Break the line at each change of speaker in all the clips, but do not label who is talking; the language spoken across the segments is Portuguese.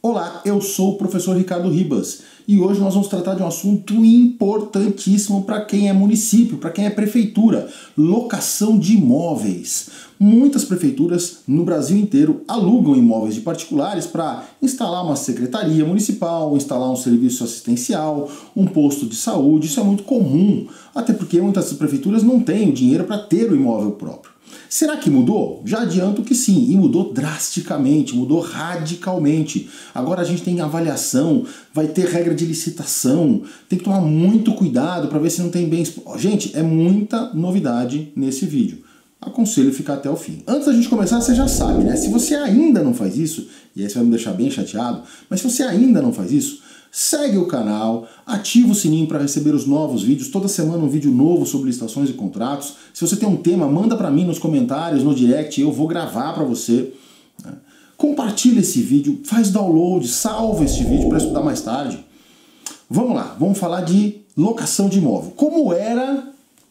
Olá, eu sou o professor Ricardo Ribas e hoje nós vamos tratar de um assunto importantíssimo para quem é município, para quem é prefeitura: locação de imóveis. Muitas prefeituras no Brasil inteiro alugam imóveis de particulares para instalar uma secretaria municipal, instalar um serviço assistencial, um posto de saúde. Isso é muito comum, até porque muitas prefeituras não têm o dinheiro para ter o imóvel próprio. Será que mudou? Já adianto que sim, e mudou drasticamente, mudou radicalmente. Agora a gente tem avaliação, vai ter regra de licitação, tem que tomar muito cuidado para ver se não tem bens... Gente, é muita novidade nesse vídeo. Aconselho ficar até o fim. Antes da gente começar, você já sabe, né? Se você ainda não faz isso, e aí você vai me deixar bem chateado, mas se você ainda não faz isso, segue o canal, ativa o sininho para receber os novos vídeos. Toda semana um vídeo novo sobre licitações e contratos. Se você tem um tema, manda para mim nos comentários, no direct, eu vou gravar para você. Compartilha esse vídeo, faz download, salva este vídeo para estudar mais tarde. Vamos lá, vamos falar de locação de imóvel. Como era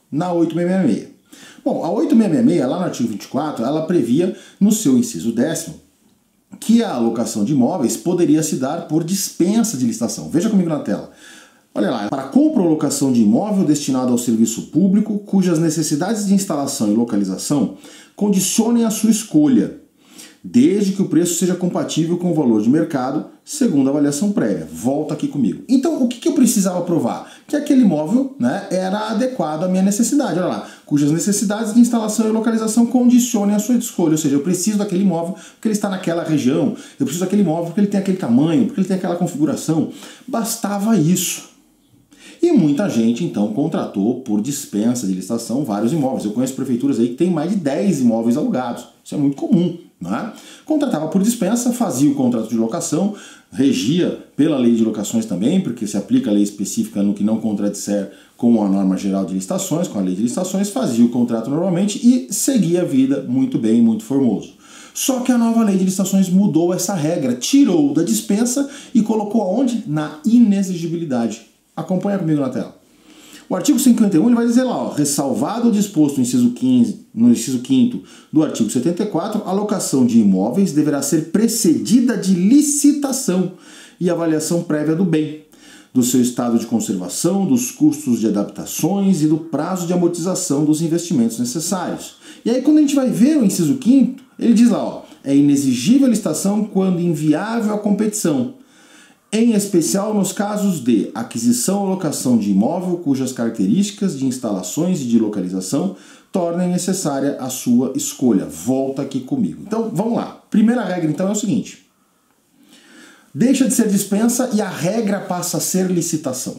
na 8666? Bom, a 8666, lá no artigo 24, ela previa no seu inciso 10º que a alocação de imóveis poderia se dar por dispensa de licitação. Veja comigo na tela. Olha lá, para compra ou locação de imóvel destinado ao serviço público, cujas necessidades de instalação e localização condicionem a sua escolha, desde que o preço seja compatível com o valor de mercado, segundo a avaliação prévia. Volta aqui comigo. Então, o que eu precisava provar? Que aquele imóvel, né, era adequado à minha necessidade. Olha lá, cujas necessidades de instalação e localização condicionem a sua escolha. Ou seja, eu preciso daquele imóvel porque ele está naquela região, eu preciso daquele imóvel porque ele tem aquele tamanho, porque ele tem aquela configuração. Bastava isso. E muita gente, então, contratou por dispensa de licitação vários imóveis. Eu conheço prefeituras aí que tem mais de 10 imóveis alugados. Isso é muito comum, né? Contratava por dispensa, fazia o contrato de locação, regia pela lei de locações também, porque se aplica a lei específica no que não contradisser com a norma geral de licitações, com a lei de licitações, fazia o contrato normalmente e seguia a vida muito bem, muito formoso. Só que a nova lei de licitações mudou essa regra, tirou da dispensa e colocou aonde? Na inexigibilidade. Acompanha comigo na tela. O artigo 51 ele vai dizer lá, ó, ressalvado o disposto no inciso 5º do artigo 74, a locação de imóveis deverá ser precedida de licitação e avaliação prévia do bem, do seu estado de conservação, dos custos de adaptações e do prazo de amortização dos investimentos necessários. E aí quando a gente vai ver o inciso 5º, ele diz lá, ó, é inexigível a licitação quando inviável a competição, em especial nos casos de aquisição ou locação de imóvel cujas características de instalações e de localização tornem necessária a sua escolha. Volta aqui comigo. Então, vamos lá. Primeira regra, então, é o seguinte. Deixa de ser dispensa e a regra passa a ser licitação.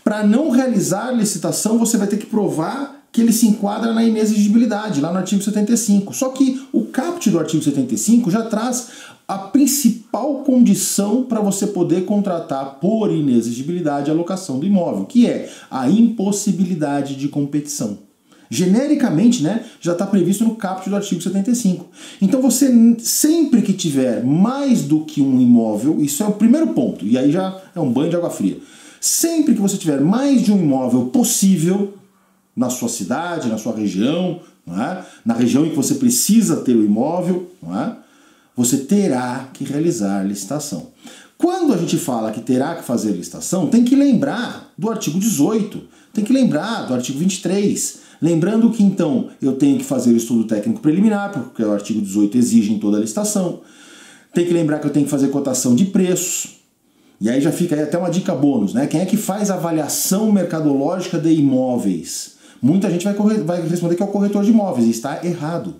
Para não realizar licitação, você vai ter que provar que ele se enquadra na inexigibilidade, lá no artigo 75. Só que o caput do artigo 75 já traz a principal condição para você poder contratar por inexigibilidade a locação do imóvel, que é a impossibilidade de competição. Genericamente, né, já está previsto no caput do artigo 75. Então você, sempre que tiver mais do que um imóvel, isso é o primeiro ponto, e aí já é um banho de água fria. Sempre que você tiver mais de um imóvel possível na sua cidade, na sua região, não é? Na região em que você precisa ter o imóvel, não é? Você terá que realizar licitação. Quando a gente fala que terá que fazer licitação, tem que lembrar do artigo 18, tem que lembrar do artigo 23, lembrando que então eu tenho que fazer o estudo técnico preliminar, porque o artigo 18 exige em toda a licitação, tem que lembrar que eu tenho que fazer cotação de preços, e aí já fica aí até uma dica bônus, né? Quem é que faz a avaliação mercadológica de imóveis? Muita gente vai responder que é o corretor de imóveis, e está errado.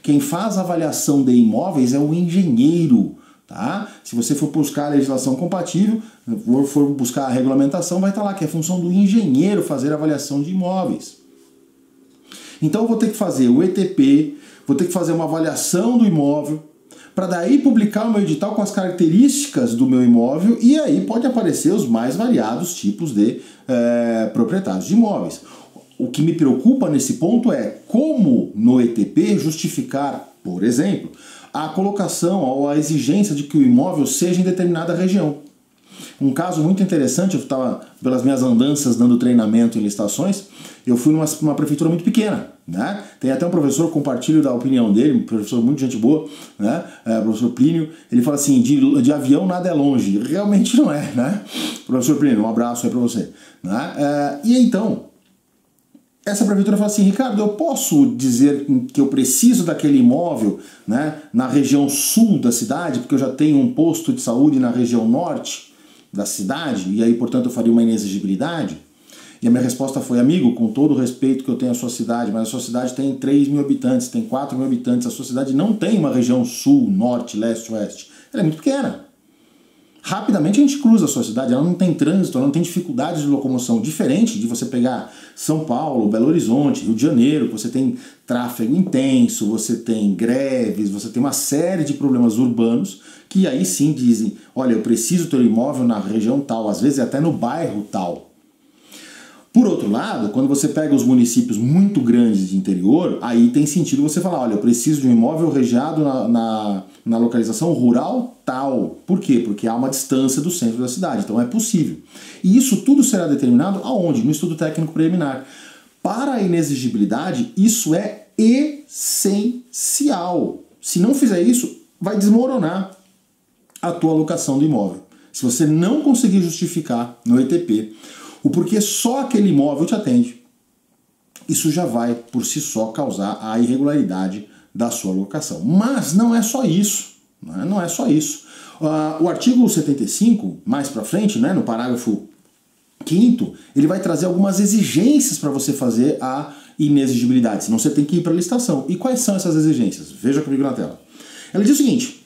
Quem faz a avaliação de imóveis é o engenheiro, tá? Se você for buscar a legislação compatível, for buscar a regulamentação, vai estar lá, que é a função do engenheiro fazer a avaliação de imóveis. Então eu vou ter que fazer o ETP, vou ter que fazer uma avaliação do imóvel, para daí publicar o meu edital com as características do meu imóvel, e aí pode aparecer os mais variados tipos de proprietários de imóveis. O que me preocupa nesse ponto é como no ETP justificar, por exemplo, a colocação ou a exigência de que o imóvel seja em determinada região. Um caso muito interessante, eu estava pelas minhas andanças dando treinamento em licitações, eu fui numa prefeitura muito pequena. né? Tem até um professor, compartilho da opinião dele, um professor muito gente boa, né? Professor Plínio, ele fala assim, de avião nada é longe. Realmente não é, né? Professor Plínio, um abraço aí para você. Né? E então, essa prefeitura fala assim, Ricardo, eu posso dizer que eu preciso daquele imóvel, né, na região sul da cidade, porque eu já tenho um posto de saúde na região norte da cidade, e aí, portanto, eu faria uma inexigibilidade? E a minha resposta foi, amigo, com todo o respeito que eu tenho à sua cidade, mas a sua cidade tem 3 mil habitantes, tem 4 mil habitantes, a sua cidade não tem uma região sul, norte, leste, oeste. Ela é muito pequena. Rapidamente a gente cruza a sua cidade, ela não tem trânsito, ela não tem dificuldades de locomoção, diferente de você pegar São Paulo, Belo Horizonte, Rio de Janeiro, que você tem tráfego intenso, você tem greves, você tem uma série de problemas urbanos, que aí sim dizem, olha, eu preciso ter um imóvel na região tal, às vezes até no bairro tal. Por outro lado, quando você pega os municípios muito grandes de interior, aí tem sentido você falar, olha, eu preciso de um imóvel regiado na localização rural tal. Por quê? Porque há uma distância do centro da cidade, então é possível. E isso tudo será determinado aonde? No estudo técnico preliminar. Para a inexigibilidade, isso é essencial. Se não fizer isso, vai desmoronar a tua alocação do imóvel. Se você não conseguir justificar no ETP o porquê só aquele imóvel te atende, isso já vai, por si só, causar a irregularidade da sua alocação. Mas não é só isso. Não é só isso. O artigo 75, mais para frente, né, no parágrafo 5º, ele vai trazer algumas exigências para você fazer a inexigibilidade, senão você tem que ir para a licitação. E quais são essas exigências? Veja comigo na tela. Ela diz o seguinte,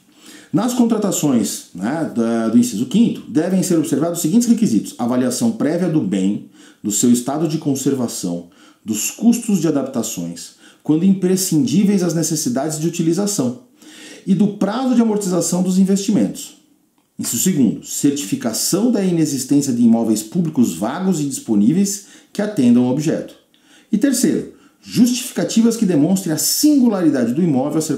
nas contratações, né, do inciso 5º, devem ser observados os seguintes requisitos. Avaliação prévia do bem, do seu estado de conservação, dos custos de adaptações, quando imprescindíveis às necessidades de utilização, e do prazo de amortização dos investimentos. Inciso 2º, certificação da inexistência de imóveis públicos vagos e disponíveis que atendam ao objeto. E 3º, justificativas que demonstrem a singularidade do imóvel a ser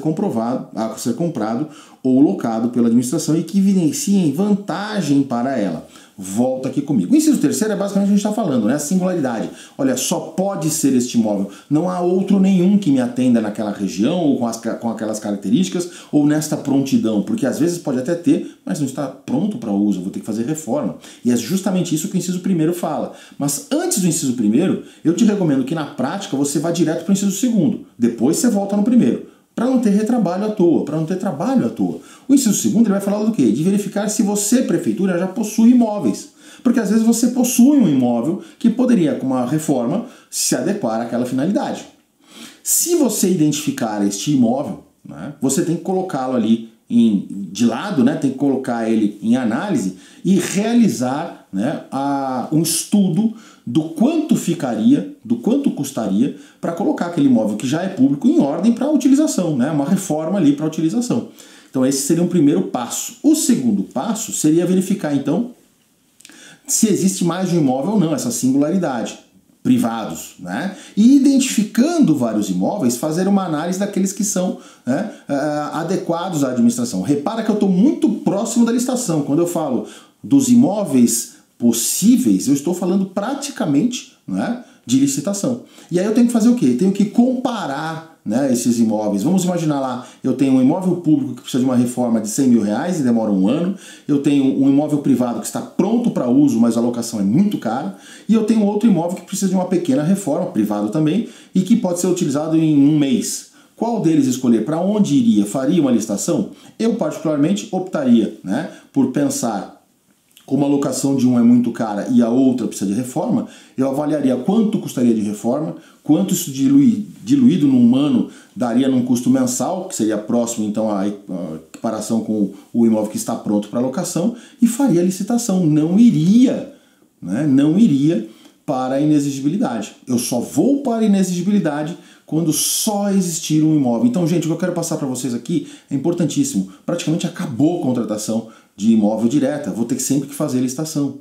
comprado ou locado pela administração e que evidenciem vantagem para ela. Volta aqui comigo. O inciso 3º é basicamente o que a gente está falando, né? A singularidade. Olha, só pode ser este imóvel. Não há outro nenhum que me atenda naquela região ou com aquelas características ou nesta prontidão, porque às vezes pode até ter, mas não está pronto para uso, eu vou ter que fazer reforma. E é justamente isso que o inciso 1º fala. Mas antes do inciso 1º, eu te recomendo que na prática você vá direto para o inciso 2º. Depois você volta no 1º. Para não ter retrabalho à toa, para não ter trabalho à toa. O inciso 2º ele vai falar do quê? De verificar se você, prefeitura, já possui imóveis. Porque às vezes você possui um imóvel que poderia, com uma reforma, se adequar àquela finalidade. Se você identificar este imóvel, né, você tem que colocá-lo ali de lado, né, tem que colocar ele em análise e realizar, né, um estudo do quanto ficaria, do quanto custaria para colocar aquele imóvel que já é público em ordem para utilização, né, uma reforma ali para utilização. Então esse seria um primeiro passo. O segundo passo seria verificar então se existe mais de um imóvel ou não, essa singularidade, privados, né? E identificando vários imóveis, fazer uma análise daqueles que são, né, adequados à administração. Repara que eu estou muito próximo da licitação. Quando eu falo dos imóveis possíveis, eu estou falando praticamente, né, de licitação. E aí eu tenho que fazer o quê? Eu tenho que comparar, né, esses imóveis. Vamos imaginar lá, eu tenho um imóvel público que precisa de uma reforma de R$100 mil e demora um ano, eu tenho um imóvel privado que está pronto para uso, mas a locação é muito cara, e eu tenho outro imóvel que precisa de uma pequena reforma, privado também, e que pode ser utilizado em um mês. Qual deles escolher? Para onde iria? Faria uma licitação? Eu particularmente optaria, né, por pensar como a locação de um é muito cara e a outra precisa de reforma, eu avaliaria quanto custaria de reforma, quanto isso diluído num ano daria num custo mensal, que seria próximo então à equiparação com o imóvel que está pronto para locação, e faria a licitação. Não iria, né, não iria para a inexigibilidade. Eu só vou para a inexigibilidade quando só existir um imóvel. Então, gente, o que eu quero passar para vocês aqui é importantíssimo. Praticamente acabou a contratação de imóvel direta, vou ter sempre que fazer a licitação.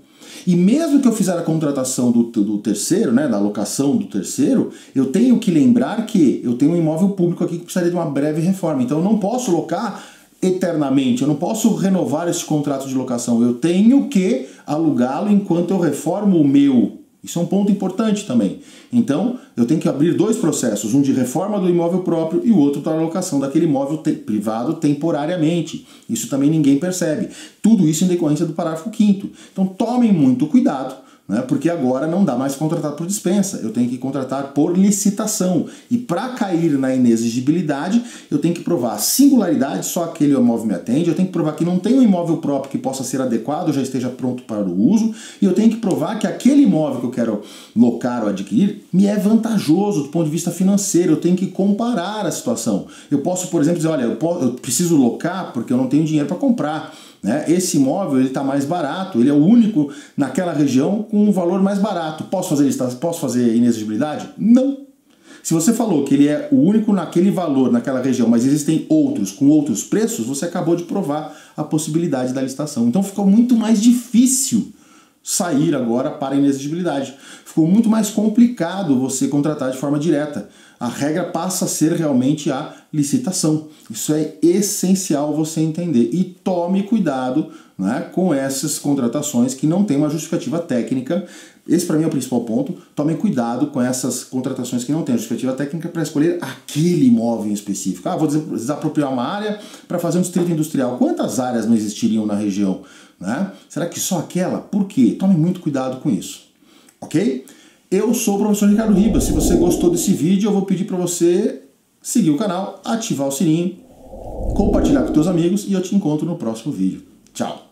E mesmo que eu fizer a contratação do terceiro, né, da alocação do terceiro, eu tenho que lembrar que eu tenho um imóvel público aqui que precisaria de uma breve reforma. Então eu não posso locar eternamente, eu não posso renovar esse contrato de locação. Eu tenho que alugá-lo enquanto eu reformo o meu Isso é um ponto importante também. Então, eu tenho que abrir dois processos, um de reforma do imóvel próprio e o outro para alocação daquele imóvel privado temporariamente. Isso também ninguém percebe. Tudo isso em decorrência do parágrafo 5º. Então, tomem muito cuidado, né, porque agora não dá mais contratar por dispensa, eu tenho que contratar por licitação. E para cair na inexigibilidade, eu tenho que provar a singularidade, só aquele imóvel me atende, eu tenho que provar que não tem um imóvel próprio que possa ser adequado, já esteja pronto para o uso, e eu tenho que provar que aquele imóvel que eu quero locar ou adquirir me é vantajoso do ponto de vista financeiro, eu tenho que comparar a situação. Eu posso, por exemplo, dizer, olha, eu preciso locar porque eu não tenho dinheiro para comprar. Esse imóvel está mais barato, ele é o único naquela região com um valor mais barato. Posso fazer inexigibilidade? Não. Se você falou que ele é o único naquele valor, naquela região, mas existem outros com outros preços, você acabou de provar a possibilidade da licitação. Então ficou muito mais difícil sair agora para a inexigibilidade. Ficou muito mais complicado você contratar de forma direta. A regra passa a ser realmente a licitação. Isso é essencial você entender. E tome cuidado, né, com essas contratações que não têm uma justificativa técnica. Esse para mim é o principal ponto. Tome cuidado com essas contratações que não têm justificativa técnica para escolher aquele imóvel em específico. Vou desapropriar uma área para fazer um distrito industrial. Quantas áreas não existiriam na região? Né? Será que só aquela? Por quê? Tome muito cuidado com isso. Ok? Eu sou o professor Ricardo Ribas. Se você gostou desse vídeo, eu vou pedir para você seguir o canal, ativar o sininho, compartilhar com seus amigos e eu te encontro no próximo vídeo. Tchau!